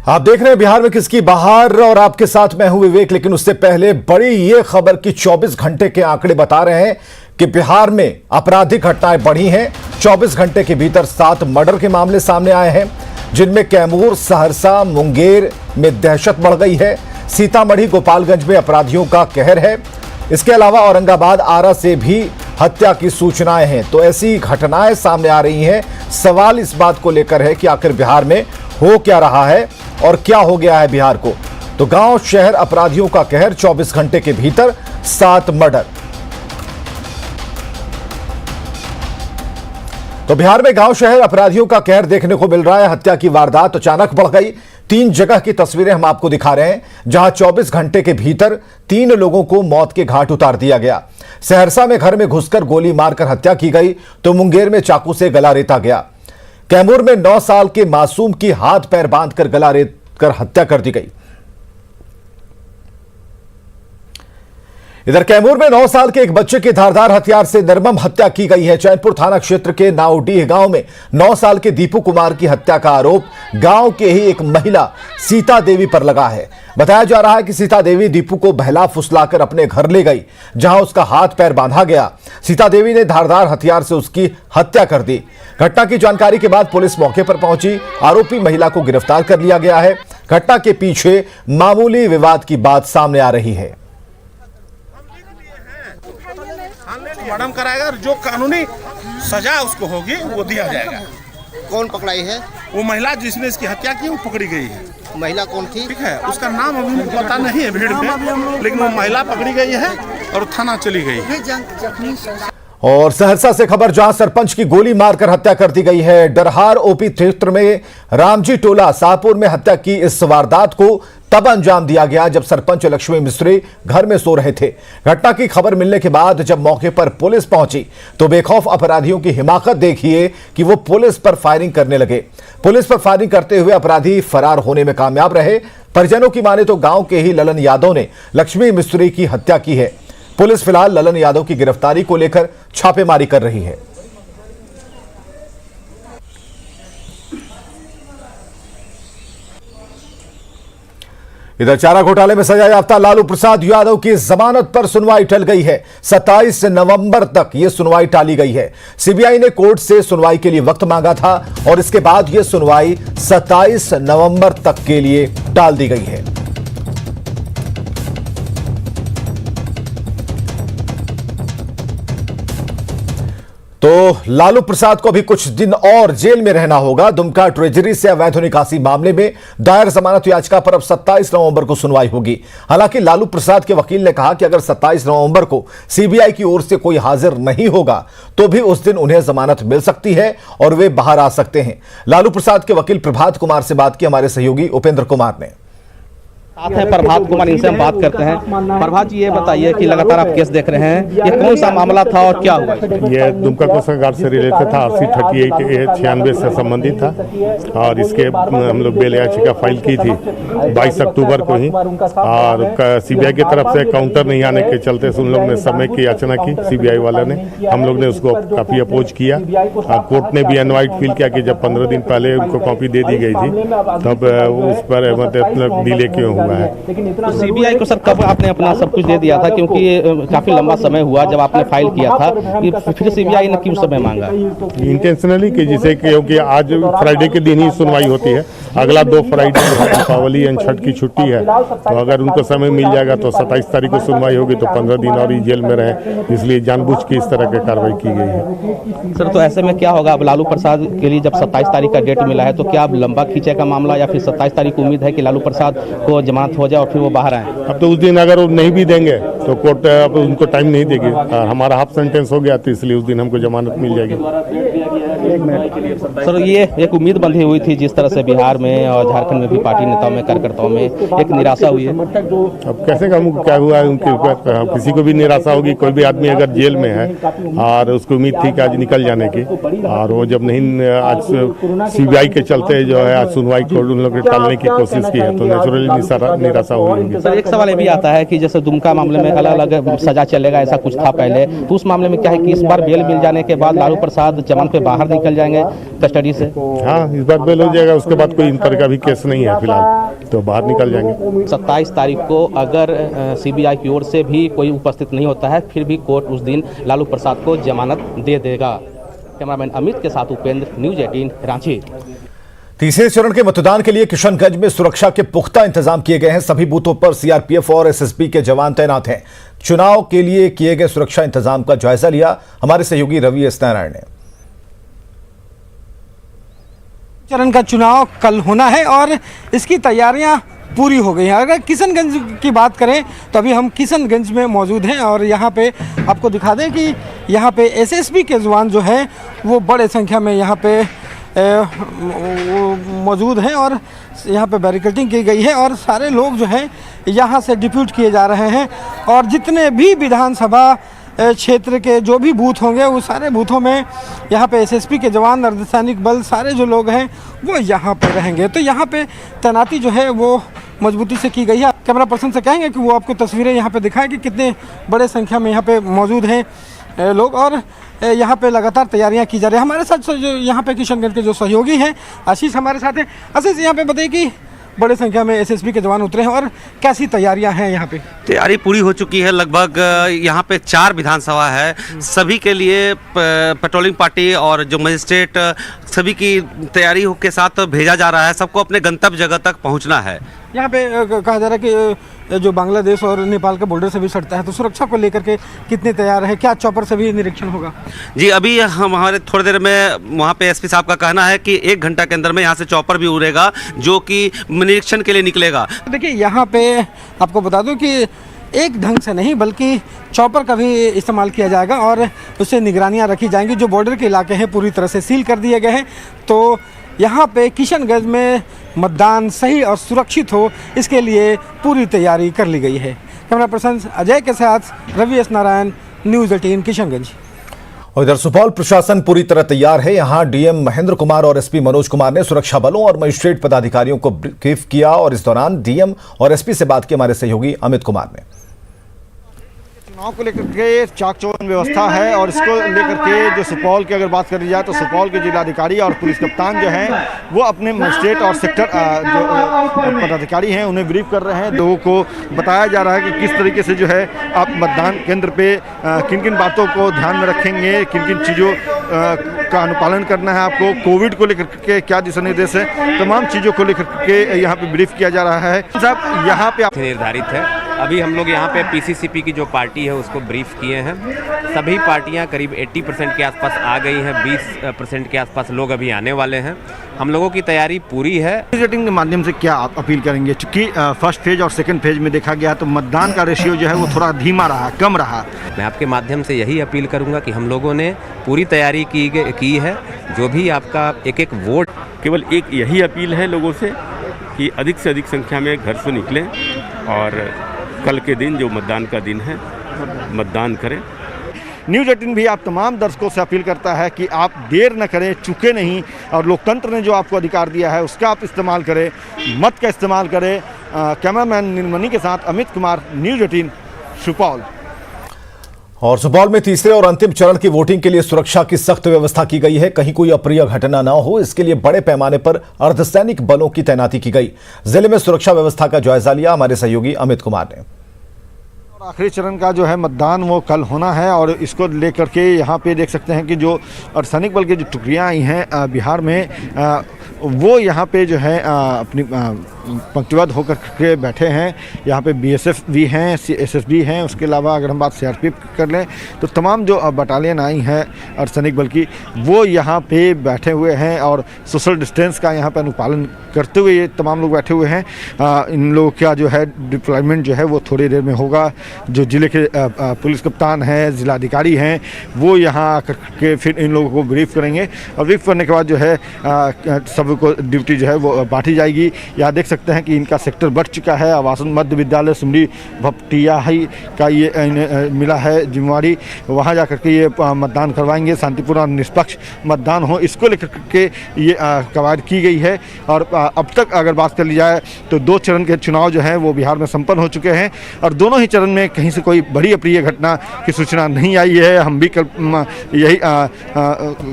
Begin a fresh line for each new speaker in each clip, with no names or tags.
आप देख रहे हैं बिहार में किसकी बहार और आपके साथ मैं हूं विवेक। लेकिन उससे पहले बड़ी ये खबर कि 24 घंटे के आंकड़े बता रहे हैं कि बिहार में आपराधिक घटनाएं बढ़ी हैं। 24 घंटे के भीतर 7 मर्डर के मामले सामने आए हैं, जिनमें कैमूर, सहरसा, मुंगेर में दहशत बढ़ गई है। सीतामढ़ी, गोपालगंज में अपराधियों का कहर है। इसके अलावा औरंगाबाद, आरा से भी हत्या की सूचनाएं हैं। तो ऐसी घटनाएं सामने आ रही हैं। सवाल इस बात को लेकर है कि आखिर बिहार में हो क्या रहा है और क्या हो गया है बिहार को। तो गांव शहर अपराधियों का कहर, 24 घंटे के भीतर 7 मर्डर। तो बिहार में गांव शहर अपराधियों का कहर देखने को मिल रहा है। हत्या की वारदात अचानक बढ़ गई। 3 जगह की तस्वीरें हम आपको दिखा रहे हैं, जहां 24 घंटे के भीतर 3 लोगों को मौत के घाट उतार दिया गया। सहरसा में घर में घुसकर गोली मारकर हत्या की गई, तो मुंगेर में चाकू से गला रेता गया। कैमूर में 9 साल के मासूम की हाथ पैर बांधकर गला रेत कर हत्या कर दी गई। इधर कैमूर में 9 साल के एक बच्चे की धारदार हथियार से निर्मम हत्या की गई है। चैनपुर थाना क्षेत्र के नाउडीह गांव में 9 साल के दीपू कुमार की हत्या का आरोप गांव के ही एक महिला सीता देवी पर लगा है। बताया जा रहा है कि सीता देवी दीपू को बहला फुसलाकर अपने घर ले गई, जहां उसका हाथ पैर बांधा गया। सीता देवी ने धारदार हथियार से उसकी हत्या कर दी। घटना की जानकारी के बाद पुलिस मौके पर पहुंची। आरोपी महिला को गिरफ्तार कर लिया गया है। घटना के पीछे मामूली विवाद की बात सामने आ रही है।
मैडम कराएगा, जो कानूनी सजा उसको होगी वो दिया जाएगा।
कौन पकड़ाई है?
वो महिला जिसने इसकी हत्या की वो पकड़ी गई है।
महिला कौन थी?
ठीक है, उसका नाम अभी पता नहीं है भीड़ में, लेकिन वो महिला पकड़ी गई है और थाना चली गई है।
और सहरसा से खबर, जहां सरपंच की गोली मारकर हत्या कर दी गई है। डरहार ओपी क्षेत्र में रामजी टोला शाहपुर में हत्या की इस वारदात को तब अंजाम दिया गया जब सरपंच लक्ष्मी मिस्त्री घर में सो रहे थे। घटना की खबर मिलने के बाद जब मौके पर पुलिस पहुंची तो बेखौफ अपराधियों की हिमाकत देखिए कि वो पुलिस पर फायरिंग करने लगे। पुलिस पर फायरिंग करते हुए अपराधी फरार होने में कामयाब रहे। परिजनों की माने तो गांव के ही ललन यादव ने लक्ष्मी मिस्त्री की हत्या की है। पुलिस फिलहाल ललन यादव की गिरफ्तारी को लेकर छापेमारी कर रही है। इधर चारा घोटाले में सजा याफ्ता लालू प्रसाद यादव की जमानत पर सुनवाई टल गई है। 27 नवंबर तक यह सुनवाई टाली गई है। सीबीआई ने कोर्ट से सुनवाई के लिए वक्त मांगा था और इसके बाद यह सुनवाई 27 नवंबर तक के लिए टाल दी गई है। तो लालू प्रसाद को अभी कुछ दिन और जेल में रहना होगा। दुमका ट्रेजरी से अवैध निकासी मामले में दायर जमानत याचिका पर अब 27 नवंबर को सुनवाई होगी। हालांकि लालू प्रसाद के वकील ने कहा कि अगर 27 नवंबर को सीबीआई की ओर से कोई हाजिर नहीं होगा तो भी उस दिन उन्हें जमानत मिल सकती है और वे बाहर आ सकते हैं। लालू प्रसाद के वकील प्रभात कुमार से बात की हमारे सहयोगी उपेंद्र कुमार ने।
साथ हैं प्रभात कुमार, इनसे हम बात करते हैं। प्रभात जी, ये बताइए कि लगातार आप केस देख रहे हैं, ये कौन सा मामला था और क्या हुआ?
ये दुमका कोषागार से रिलेटेड था। RC 38A96 से संबंधित था और इसके हम लोग बेल याचिका फाइल की थी 22 अक्टूबर को ही। और सीबीआई की तरफ से काउंटर नहीं आने के चलते उन लोग ने समय की याचना की, सीबीआई वाले ने। हम लोग ने उसको काफी अपोज किया। कोर्ट ने भी इनवाइट फील किया कि जब 15 दिन पहले उनको कॉपी दे दी गई थी तब उस पर मतलब डिले क्यों हुआ है।
तो सीबीआई को सर कब आपने अपना सब कुछ दे दिया था, क्योंकि काफी लंबा समय हुआ जब आपने फाइल किया था, कि फिर सीबीआई ने क्यों समय मांगा?
इंटेंशनली कि जिसे क्योंकि आज फ्राइडे के दिन ही सुनवाई होती है, अगला 2 फ्राइडे दीपावली एंड छठ की छुट्टी है, तो अगर उनको समय मिल जाएगा तो 27 तारीख को सुनवाई होगी तो 15 दिन और ही जेल में रहे, इसलिए जानबूझ के इस तरह की कार्रवाई की गई है।
सर, तो ऐसे में क्या होगा अब लालू प्रसाद के लिए जब 27 तारीख का डेट मिला है, तो क्या अब लंबा खींचेगा मामला या फिर 27 तारीख को उम्मीद है कि लालू प्रसाद को जमानत हो जाए और फिर वो बाहर आए?
अब तो उस दिन अगर वो नहीं भी देंगे तो कोर्ट अब उनको टाइम नहीं देगी। हमारा हाफ सेंटेंस हो गया तो इसलिए उस दिन हमको जमानत मिल जाएगी।
सर, ये एक उम्मीद बंधी हुई थी जिस तरह से बिहार में और झारखंड में भी पार्टी नेताओं में, कार्यकर्ताओं में एक निराशा हुई है।
अब कैसे कहूँ क्या हुआ है उनके ऊपर, किसी को भी निराशा होगी। कोई भी आदमी अगर जेल में है और उसको उम्मीद थी कि आज निकल जाने की, और वो जब नहीं आज सीबीआई के चलते जो है आज सुनवाई को उन लोग टालने की कोशिश की है, तो नेचुरली निराशा हुई होगी।
सर, एक सवाल ये भी आता है कि जैसे दुमका मामले में अलग अलग सजा चलेगा, ऐसा कुछ था पहले। तो उस मामले में क्या है कि इस बार बेल मिल जाने के बाद लालू प्रसाद जमानत पे बाहर निकल जाएंगे कस्टडी से?
हाँ, इस बार बेल हो जाएगा, उसके बाद कोई इन तरह का भी केस नहीं है फिलहाल, तो बाहर निकल जाएंगे।
27 तारीख को अगर सीबीआई की ओर से भी कोई उपस्थित नहीं होता है, फिर भी कोर्ट उस दिन लालू प्रसाद को जमानत दे देगा। कैमरामैन अमित के साथ उपेंद्र, न्यूज़ 18 रांची।
तीसरे चरण के मतदान के लिए किशनगंज में सुरक्षा के पुख्ता इंतजाम किए गए हैं। सभी बूथों पर सीआरपीएफ और एसएसबी के जवान तैनात हैं। चुनाव के लिए किए गए सुरक्षा इंतजाम का जायजा लिया हमारे सहयोगी रवि एस नारायण ने।
चरण का चुनाव कल होना है और इसकी तैयारियां पूरी हो गई हैं। अगर किशनगंज की बात करें तो अभी हम किशनगंज में मौजूद हैं और यहाँ पे आपको दिखा दें कि यहाँ पे एसएसबी के जवान जो हैं वो बड़े संख्या में यहाँ पे मौजूद हैं और यहाँ पे बैरिकेडिंग की गई है और सारे लोग जो हैं यहाँ से डिप्यूट किए जा रहे हैं और जितने भी विधानसभा क्षेत्र के जो भी बूथ होंगे वो सारे बूथों में यहाँ पे एसएसबी के जवान, अर्धसैनिक बल, सारे जो लोग हैं वो यहाँ पे रहेंगे। तो यहाँ पे तैनाती जो है वो मजबूती से की गई है। कैमरा पर्सन से कहेंगे कि वो आपको तस्वीरें यहाँ पे दिखाएं कि कितने बड़े संख्या में यहाँ पे मौजूद हैं लोग और यहाँ पे लगातार तैयारियाँ की जा रही है। हमारे साथ जो यहाँ पे किशनगंज के जो सहयोगी हैं आशीष हमारे साथ हैं। आशीष, यहाँ पे बताइए कि बड़े संख्या में एसएसबी के जवान उतरे हैं और कैसी तैयारियां हैं यहाँ पे?
तैयारी पूरी हो चुकी है लगभग। यहाँ पे 4 विधानसभा है, सभी के लिए पेट्रोलिंग पार्टी और जो मजिस्ट्रेट सभी की तैयारी के साथ भेजा जा रहा है। सबको अपने गंतव्य जगह तक पहुँचना है। यहाँ पे
कहा जा रहा है कि जो बांग्लादेश और नेपाल के बॉर्डर से भी सटता है, तो सुरक्षा को लेकर के कितने तैयार है? क्या चॉपर से भी निरीक्षण होगा?
जी, अभी हमारे थोड़ी देर में वहाँ पे एसपी साहब का कहना है कि 1 घंटा के अंदर में यहाँ से चॉपर भी उड़ेगा जो कि निरीक्षण के लिए निकलेगा।
देखिए, यहाँ पे आपको बता दूं कि एक ढंग से नहीं बल्कि चॉपर का भी इस्तेमाल किया जाएगा और उससे निगरानियाँ रखी जाएंगी। जो बॉर्डर के इलाके हैं पूरी तरह से सील कर दिए गए हैं। तो यहाँ पे किशनगंज में मतदान सही और सुरक्षित हो, इसके लिए पूरी तैयारी कर ली गई है। कैमरा पर्सन अजय के साथ रवि एस नारायण, न्यूज़ 18 किशनगंज।
और इधर सुपौल प्रशासन पूरी तरह तैयार है। यहां डीएम महेंद्र कुमार और एसपी मनोज कुमार ने सुरक्षा बलों और मजिस्ट्रेट पदाधिकारियों को ब्रीफ किया और इस दौरान डीएम और एसपी से बात की हमारे सहयोगी अमित कुमार ने।
चुनाव को लेकर के चाक चौबंद व्यवस्था है और इसको लेकर के जो सुपौल की अगर बात करी जाए तो सुपौल के जिलाधिकारी और पुलिस कप्तान जो हैं वो अपने मजिस्ट्रेट और सेक्टर जो पदाधिकारी हैं उन्हें ब्रीफ कर रहे हैं। लोगों को बताया जा रहा है कि किस तरीके से जो है आप मतदान केंद्र पे किन किन बातों को ध्यान में रखेंगे, किन किन चीज़ों का अनुपालन करना है आपको, कोविड को लेकर के क्या दिशा निर्देश है, तमाम चीज़ों को लेकर के यहाँ पे ब्रीफ किया जा रहा है। साहब, यहाँ पे
निर्धारित है। अभी हम लोग यहाँ पे पीसीसीपी की जो पार्टी है उसको ब्रीफ किए हैं। सभी पार्टियाँ करीब 80% के आसपास आ गई हैं, 20% के आसपास लोग अभी आने वाले हैं। हम लोगों की तैयारी पूरी है।
रेटिंग के माध्यम से क्या आप अपील करेंगे? चूँकि फर्स्ट फेज और सेकंड फेज में देखा गया तो मतदान का रेशियो जो है वो थोड़ा धीमा रहा, कम रहा।
मैं आपके माध्यम से यही अपील करूंगा कि हम लोगों ने पूरी तैयारी की है। जो भी आपका एक एक वोट,
केवल एक यही अपील है लोगों से कि अधिक से अधिक संख्या में घर से निकलें और कल के दिन जो मतदान का दिन है मतदान करें।
न्यूज़ 18 भी आप तमाम दर्शकों से अपील करता है कि आप देर न करें, चूके नहीं और लोकतंत्र ने जो आपको अधिकार दिया है उसका आप इस्तेमाल करें, मत का इस्तेमाल करें। कैमरामैन नीलमणि के साथ अमित कुमार, न्यूज़ 18 सुपौल।
और सुपौल में तीसरे और अंतिम चरण की वोटिंग के लिए सुरक्षा की सख्त व्यवस्था की गई है। कहीं कोई अप्रिय घटना न हो, इसके लिए बड़े पैमाने पर अर्धसैनिक बलों की तैनाती की गई। जिले में सुरक्षा व्यवस्था का जायजा लिया हमारे सहयोगी अमित कुमार ने।
आखिरी चरण का जो है मतदान वो कल होना है और इसको लेकर के यहाँ पे देख सकते हैं कि जो अर्धसैनिक बल की जो टुकड़ियाँ आई हैं बिहार में वो यहाँ पे जो है अपनी पंक्तिबद्ध होकर के बैठे हैं। यहाँ पे बीएसएफ भी हैं, एसएसबी हैं। उसके अलावा अगर हम बात सीआरपीएफ कर लें तो तमाम जो बटालियन आई हैं अर्धसैनिक बल की वो यहाँ पे बैठे हुए हैं और सोशल डिस्टेंस का यहाँ पे अनुपालन करते हुए ये तमाम लोग बैठे हुए हैं। इन लोगों का जो है डिप्लॉयमेंट जो है वो थोड़ी देर में होगा। जो जिले के पुलिस कप्तान हैं, जिलाधिकारी हैं, वो यहाँ आकर के फिर इन लोगों को ब्रीफ करेंगे और ब्रीफ करने के बाद जो है सबको ड्यूटी जो है वो बांटी जाएगी। यहाँ देख सकते हैं कि इनका सेक्टर बढ़ चुका है। आवासन मध्य विद्यालय सुमरी भपटियाही का ये मिला है जिम्मेवारी, वहाँ जा कर के ये मतदान करवाएंगे, शांतिपूर्ण और निष्पक्ष मतदान हो, इसको लेकर के ये कवायद की गई है। और अब तक अगर बात कर ली जाए तो 2 चरण के चुनाव जो हैं वो बिहार में संपन्न हो चुके हैं और दोनों ही चरण में कहीं से कोई बड़ी अप्रिय घटना की सूचना नहीं आई है। हम भी यही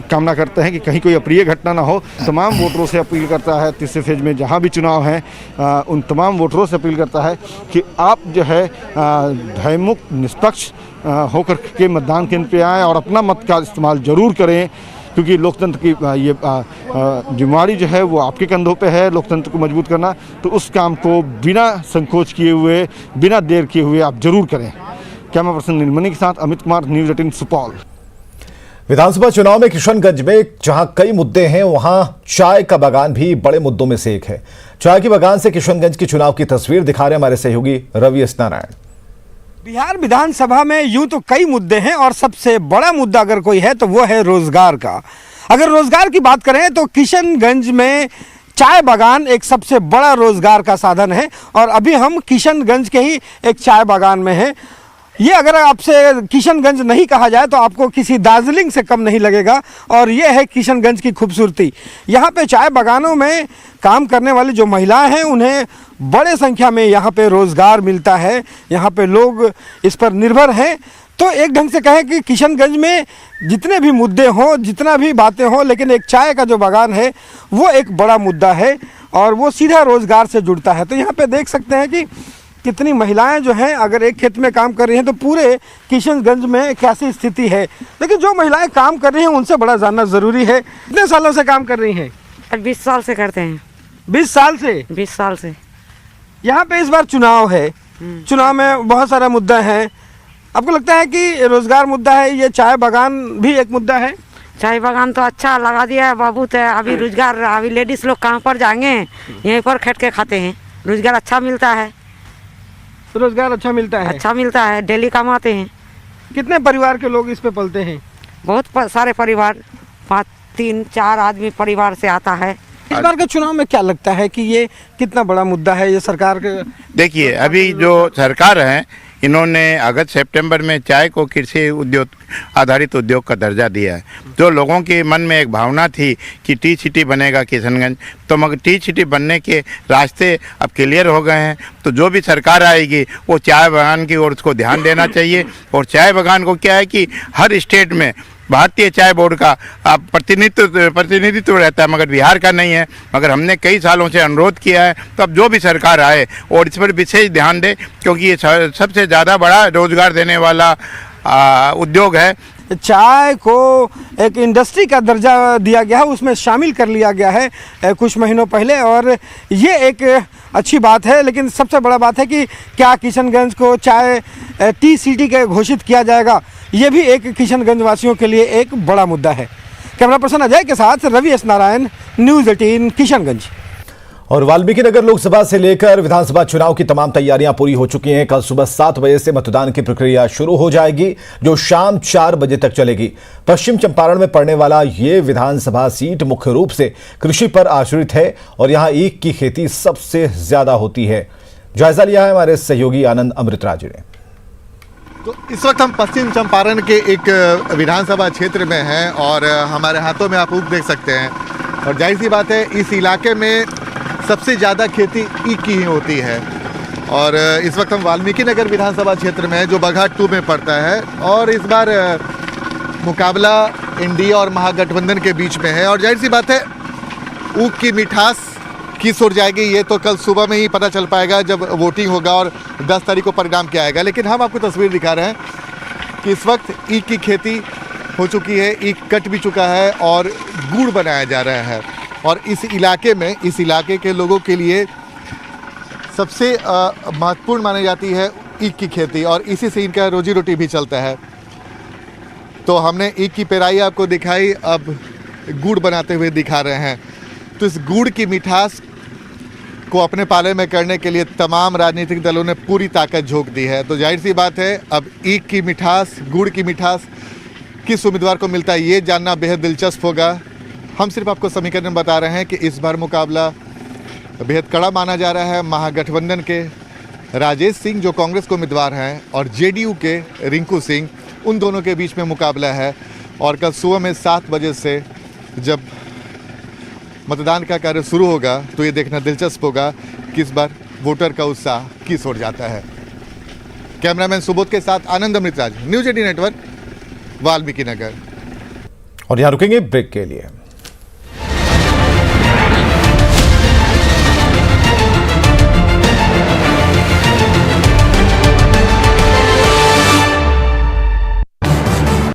कामना करते हैं कि कहीं कोई अप्रिय घटना ना हो। तमाम वोटरों से अपील करता है, तीसरे फेज में जहां भी चुनाव हैं उन तमाम वोटरों से अपील करता है कि आप जो है भयमुक्त निष्पक्ष होकर के मतदान केंद्र पे आएँ और अपना मत का इस्तेमाल ज़रूर करें, क्योंकि लोकतंत्र की ये जिम्मेवारी जो है वो आपके कंधों पे है, लोकतंत्र को मजबूत करना। तो उस काम को बिना संकोच किए हुए, बिना देर किए हुए आप जरूर करें। कैमरा पर्सन नीलमणि के साथ अमित कुमार, न्यूज़ 18 सुपौल।
विधानसभा चुनाव में किशनगंज में जहां कई मुद्दे हैं, वहां चाय का बागान भी बड़े मुद्दों में से एक है। चाय के बागान से किशनगंज की चुनाव की तस्वीर दिखा रहे हमारे सहयोगी रवि एस नारायण।
बिहार विधानसभा में यूं तो कई मुद्दे हैं और सबसे बड़ा मुद्दा अगर कोई है तो वो है रोजगार का। अगर रोजगार की बात करें तो किशनगंज में चाय बागान एक सबसे बड़ा रोजगार का साधन है और अभी हम किशनगंज के ही एक चाय बागान में हैं। ये अगर आपसे किशनगंज नहीं कहा जाए तो आपको किसी दार्जिलिंग से कम नहीं लगेगा और ये है किशनगंज की खूबसूरती। यहाँ पे चाय बागानों में काम करने वाली जो महिलाएं हैं उन्हें बड़े संख्या में यहाँ पे रोज़गार मिलता है, यहाँ पे लोग इस पर निर्भर हैं। तो एक ढंग से कहें कि किशनगंज में जितने भी मुद्दे हों, जितना भी बातें हों, लेकिन एक चाय का जो बागान है वो एक बड़ा मुद्दा है और वो सीधा रोज़गार से जुड़ता है। तो यहाँ पे देख सकते हैं कि कितनी महिलाएं जो हैं अगर एक खेत में काम कर रही हैं तो पूरे किशनगंज में कैसी स्थिति है। लेकिन जो महिलाएं काम कर रही हैं उनसे बड़ा जानना ज़रूरी है। कितने सालों से काम कर रही हैं?
20 साल से करते हैं।
20 साल से?
20 साल से।
यहाँ पे इस बार चुनाव है, चुनाव में बहुत सारा मुद्दा है। आपको लगता है कि रोजगार मुद्दा है, ये चाय बागान भी एक मुद्दा है?
चाय बागान तो अच्छा लगा दिया है बाबू, तो अभी रोजगार, अभी लेडीज लोग कहाँ पर जाएंगे, यहीं पर खेत के खाते हैं। रोजगार अच्छा मिलता है।
रोजगार अच्छा मिलता है?
अच्छा मिलता है, डेली कमाते हैं।
कितने परिवार के लोग इस पे पलते हैं?
बहुत सारे परिवार, 5, 3, 4 आदमी परिवार से आता है।
इस बार के चुनाव में क्या लगता है कि ये कितना बड़ा मुद्दा है ये सरकार के?
देखिए, अभी जो सरकार है इन्होंने अगस्त सितंबर में चाय को कृषि उद्योग आधारित उद्योग का दर्जा दिया है। जो लोगों के मन में एक भावना थी कि टी सिटी बनेगा किशनगंज, तो मगर टी सिटी बनने के रास्ते अब क्लियर हो गए हैं। तो जो भी सरकार आएगी वो चाय बागान की ओर उसको ध्यान देना चाहिए। और चाय बागान को क्या है कि हर स्टेट में भारतीय चाय बोर्ड का प्रतिनिधित्व रहता है, मगर बिहार का नहीं है। मगर हमने कई सालों से अनुरोध किया है, तो अब जो भी सरकार आए और इस पर विशेष ध्यान दे, क्योंकि ये सबसे ज़्यादा बड़ा रोजगार देने वाला उद्योग है।
चाय को एक इंडस्ट्री का दर्जा दिया गया है, उसमें शामिल कर लिया गया है कुछ महीनों पहले और ये एक अच्छी बात है। लेकिन सबसे बड़ा बात है कि क्या किशनगंज को चाय टी सिटी के घोषित किया जाएगा, ये भी एक किशनगंज वासियों के लिए एक बड़ा मुद्दा है। कैमरा पर्सन अजय के साथ रवि एस नारायण, न्यूज़ 18 किशनगंज।
और वाल्मीकि नगर लोकसभा से लेकर विधानसभा चुनाव की तमाम तैयारियां पूरी हो चुकी हैं। कल सुबह 7 बजे से मतदान की प्रक्रिया शुरू हो जाएगी, जो शाम 4 बजे तक चलेगी। पश्चिम चंपारण में पड़ने वाला ये विधानसभा सीट मुख्य रूप से कृषि पर आश्रित है और यहां ईख की खेती सबसे ज्यादा होती है। जायजा लिया है हमारे सहयोगी आनंद अमृतराज ने।
तो इस वक्त हम पश्चिम चंपारण के एक विधानसभा क्षेत्र में हैं और हमारे हाथों में आप ऊख देख सकते हैं। और जाहिर सी बात है, इस इलाके में सबसे ज़्यादा खेती ईख की ही होती है। और इस वक्त हम वाल्मीकि नगर विधानसभा क्षेत्र में है, जो बघा 2 में पड़ता है। और इस बार मुकाबला इंडिया और महागठबंधन के बीच में है। और जाहिर सी बात है, ऊख की मिठास किस ओर जाएगी ये तो कल सुबह में ही पता चल पाएगा, जब वोटिंग होगा और 10 तारीख को परिणाम क्या आएगा। लेकिन हम आपको तस्वीर दिखा रहे हैं कि इस वक्त ईख की खेती हो चुकी है, ईख कट भी चुका है और गुड़ बनाया जा रहा है। और इस इलाके के लोगों के लिए सबसे महत्वपूर्ण मानी जाती है ईख की खेती और इसी से इनका रोजी रोटी भी चलता है। तो हमने ईख की पेराई आपको दिखाई, अब गुड़ बनाते हुए दिखा रहे हैं। तो इस गुड़ की मिठास को अपने पाले में करने के लिए तमाम राजनीतिक दलों ने पूरी ताकत झोंक दी है। तो जाहिर सी बात है, अब ईख की मिठास, गुड़ की मिठास किस उम्मीदवार को मिलता है ये जानना बेहद दिलचस्प होगा। हम सिर्फ आपको समीकरण बता रहे हैं कि इस बार मुकाबला बेहद कड़ा माना जा रहा है। महागठबंधन के राजेश सिंह जो कांग्रेस के उम्मीदवार हैं और जेडीयू के रिंकू सिंह, उन दोनों के बीच में मुकाबला है। और कल सुबह में 7 बजे से जब मतदान का कार्य शुरू होगा तो ये देखना दिलचस्प होगा कि इस बार वोटर का उत्साह किस ओर जाता है। कैमरामैन सुबोध के साथ आनंद अमृतराज, न्यूज़ 18 नेटवर्क, वाल्मीकि नगर।
और यहां रुकेंगे ब्रेक के लिए।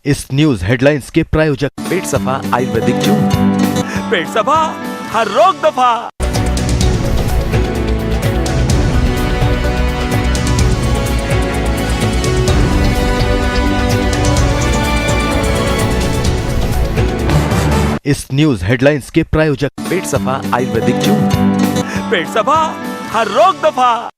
इस न्यूज हेडलाइंस के प्रायोजक
पेट सफा आयुर्वेदिक जून, पेट सफा हर रोग दफा।
इस न्यूज हेडलाइंस के प्रायोजक
पेट सफा आयुर्वेदिक जून, पेट सफा हर रोग दफा।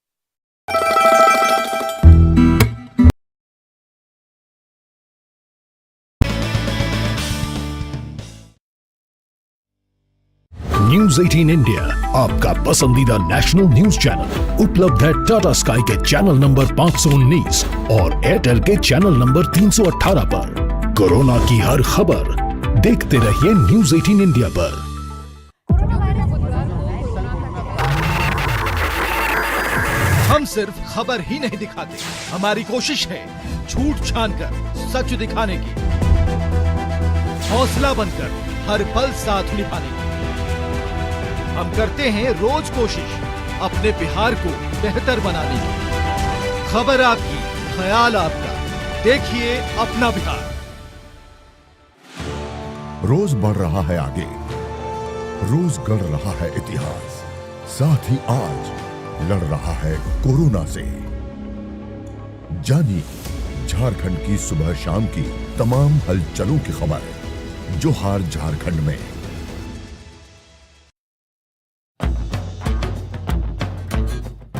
न्यूज 18 इंडिया आपका पसंदीदा नेशनल न्यूज चैनल उपलब्ध है टाटा स्काई के चैनल नंबर 519 और एयरटेल के चैनल नंबर 318 पर। कोरोना की हर खबर देखते रहिए न्यूज 18 इंडिया पर।
हम सिर्फ खबर ही नहीं दिखाते, हमारी कोशिश है झूठ छानकर सच दिखाने की, हौसला बनकर हर पल साथ निभाने की। हम करते हैं रोज कोशिश अपने बिहार को बेहतर बनाने की। खबर आपकी, ख्याल आपका, देखिए अपना बिहार।
रोज बढ़ रहा है आगे, रोज गढ़ रहा है इतिहास, साथ ही आज लड़ रहा है कोरोना से। जानिए झारखंड की सुबह शाम की तमाम हलचलों की खबर। जोहार झारखंड में।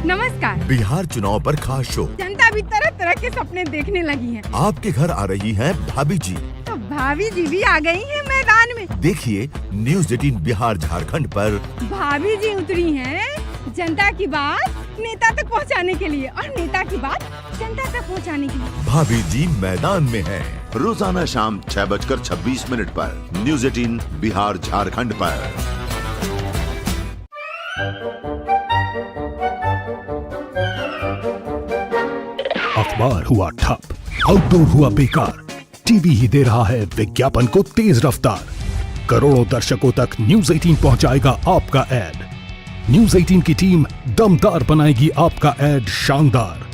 नमस्कार।
बिहार चुनाव पर खास शो।
जनता भी तरह तरह के सपने देखने लगी है।
आपके घर आ रही हैं भाभी जी।
तो भाभी जी भी आ गई हैं मैदान में।
देखिए न्यूज़ 18 बिहार झारखंड पर
भाभी जी उतरी हैं जनता की बात नेता तक पहुंचाने के लिए और नेता की बात जनता तक पहुंचाने के लिए।
भाभी जी मैदान में हैं।
रोजाना शाम 6:26 पर न्यूज़ 18 बिहार झारखंड पर।
अखबार हुआ ठप, आउटडोर हुआ बेकार, टीवी ही दे रहा है विज्ञापन को तेज रफ्तार। करोड़ों दर्शकों तक न्यूज़ 18 पहुंचाएगा आपका ऐड। न्यूज़ 18 की टीम दमदार बनाएगी आपका ऐड शानदार।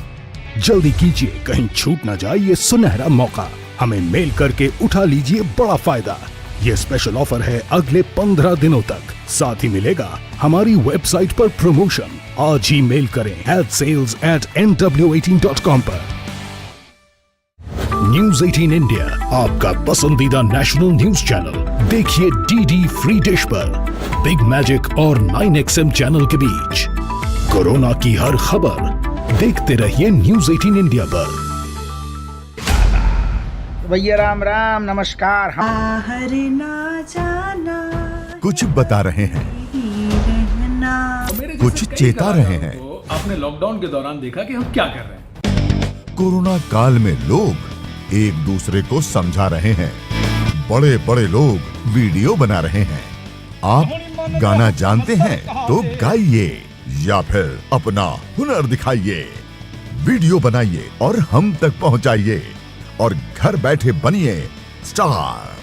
जल्दी कीजिए, कहीं छूट ना जाए ये सुनहरा मौका। हमें मेल करके उठा लीजिए बड़ा फायदा। ये स्पेशल ऑफर है अगले 15 दिनों तक। साथ ही मिलेगा हमारी वेबसाइट पर प्रमोशन। आज ही मेल करें adsales@nw18.com पर। न्यूज़ 18 इंडिया आपका पसंदीदा नेशनल न्यूज चैनल। देखिए डीडी फ्री डिश पर बिग मैजिक और 9XM चैनल के बीच। कोरोना की हर खबर देखते रहिए न्यूज़ 18 इंडिया पर।
भैया राम राम, नमस्कार।
ना जाना
कुछ बता रहे हैं, कुछ चेता रहे हैं।
आपने लॉकडाउन के दौरान देखा कि हम क्या कर रहे हैं।
कोरोना काल में लोग एक दूसरे को समझा रहे हैं। बड़े बड़े लोग वीडियो बना रहे हैं। आप गाना जानते हैं तो गाइए या फिर अपना हुनर दिखाइए। वीडियो बनाइए और हम तक पहुंचाइए और घर बैठे बनिए स्टार।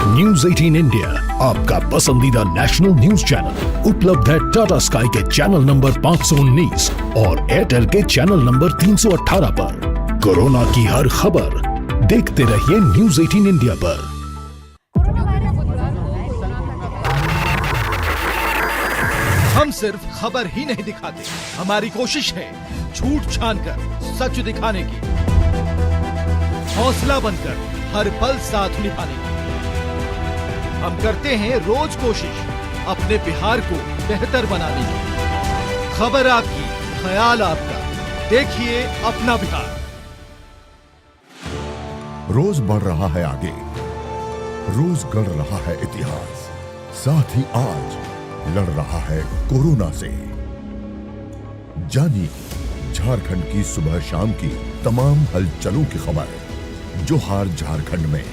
न्यूज़ 18 इंडिया आपका पसंदीदा नेशनल न्यूज चैनल उपलब्ध है टाटा स्काई के चैनल नंबर 519 और एयरटेल के चैनल नंबर 318 पर। कोरोना की हर खबर देखते रहिए न्यूज़ 18 इंडिया पर।
हम सिर्फ खबर ही नहीं दिखाते, हमारी कोशिश है झूठ छानकर सच दिखाने की, हौसला बनकर हर पल साथ निभाने की। हम करते हैं रोज कोशिश अपने बिहार को बेहतर बनाने की। खबर आपकी, ख्याल आपका, देखिए अपना बिहार।
रोज बढ़ रहा है आगे, रोज गढ़ रहा है इतिहास, साथ ही आज लड़ रहा है कोरोना से। जानिए झारखंड की सुबह शाम की तमाम हलचलों की खबर जोहार झारखंड में।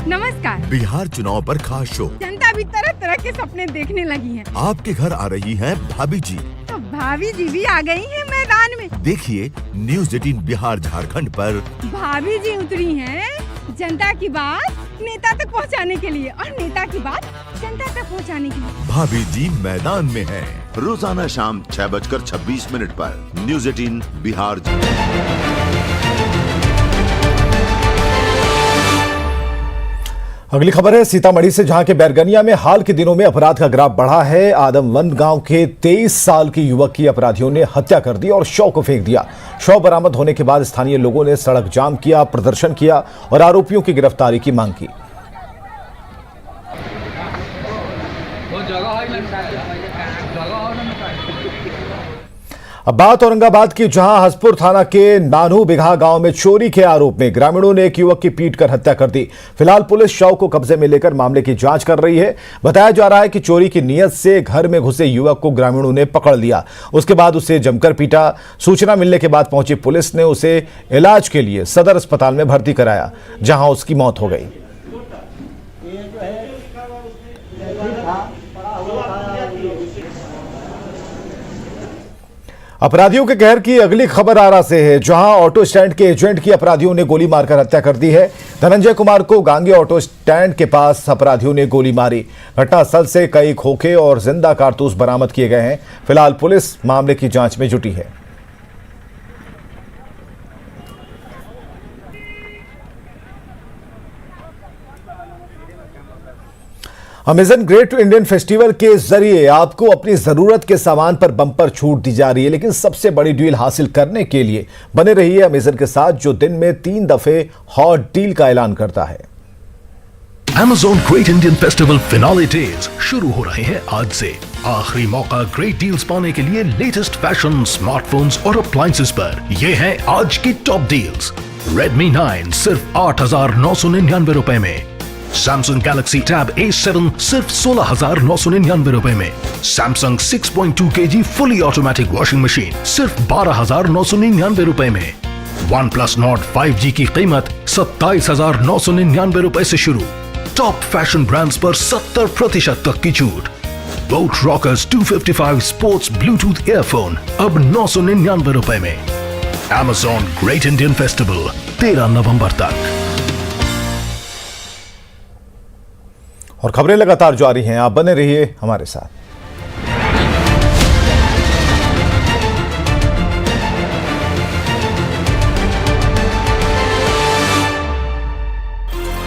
नमस्कार।
बिहार चुनाव पर खास शो।
जनता भी तरह तरह के सपने देखने लगी है।
आपके घर आ रही हैं भाभी जी।
तो भाभी जी भी आ गई हैं मैदान में।
देखिए न्यूज़ 18 बिहार झारखंड पर
भाभी जी उतरी हैं जनता की बात नेता तक पहुंचाने के लिए, और नेता की बात जनता तक पहुंचाने के लिए।
भाभी जी मैदान में हैं।
रोजाना शाम 6:26 पर न्यूज़ 18 बिहार।
अगली खबर है सीतामढ़ी से, जहां के बैरगनिया में हाल के दिनों में अपराध का ग्राफ बढ़ा है। आदमवंद गांव के 23 साल के युवक की अपराधियों ने हत्या कर दी और शव को फेंक दिया। शव बरामद होने के बाद स्थानीय लोगों ने सड़क जाम किया, प्रदर्शन किया और आरोपियों की गिरफ्तारी की मांग की। अब बात औरंगाबाद की, जहां हसपुर थाना के नानू बिघा गांव में चोरी के आरोप में ग्रामीणों ने एक युवक की पीट कर हत्या कर दी। फिलहाल पुलिस शव को कब्जे में लेकर मामले की जांच कर रही है। बताया जा रहा है कि चोरी की नीयत से घर में घुसे युवक को ग्रामीणों ने पकड़ लिया, उसके बाद उसे जमकर पीटा। सूचना मिलने के बाद पहुंची पुलिस ने उसे इलाज के लिए सदर अस्पताल में भर्ती कराया, जहां उसकी मौत हो गई। अपराधियों के कहर की अगली खबर आरा से है, जहां ऑटो स्टैंड के एजेंट की अपराधियों ने गोली मारकर हत्या कर दी है। धनंजय कुमार को गांगी ऑटो स्टैंड के पास अपराधियों ने गोली मारी। घटनास्थल से कई खोखे और जिंदा कारतूस बरामद किए गए हैं। फिलहाल पुलिस मामले की जांच में जुटी है। अमेजन ग्रेट इंडियन फेस्टिवल के जरिए आपको अपनी जरूरत के सामान पर बम्पर छूट दी जा रही है, लेकिन सबसे बड़ी डील हासिल करने के लिए बने रहिए अमेजन के साथ, जो दिन में 3 दफे हॉट डील का ऐलान करता है।
Amazon Great Indian Festival Finale Days शुरू हो रहे हैं आज से। आखिरी मौका ग्रेट डील्स पाने के लिए लेटेस्ट फैशन, स्मार्टफोन्स और अप्लायंसेस पर। ये हैं आज की टॉप डील्स। Redmi 9 सिर्फ 8,999 रुपए में। Samsung Galaxy Tab A7 सिर्फ 16,999 रुपए में। Samsung 6.2 kg fully automatic washing machine सिर्फ 12,999 रुपए में। OnePlus Nord 5G की कीमत 27,999 रुपए से शुरू। टॉप फैशन ब्रांड्स पर 70% तक की छूट। Boat Rockers 255 sports Bluetooth earphone अब 999 रुपए में। Amazon Great Indian Festival 13 नवंबर तक।
और खबरें लगातार जारी हैं, आप बने रहिए हमारे साथ।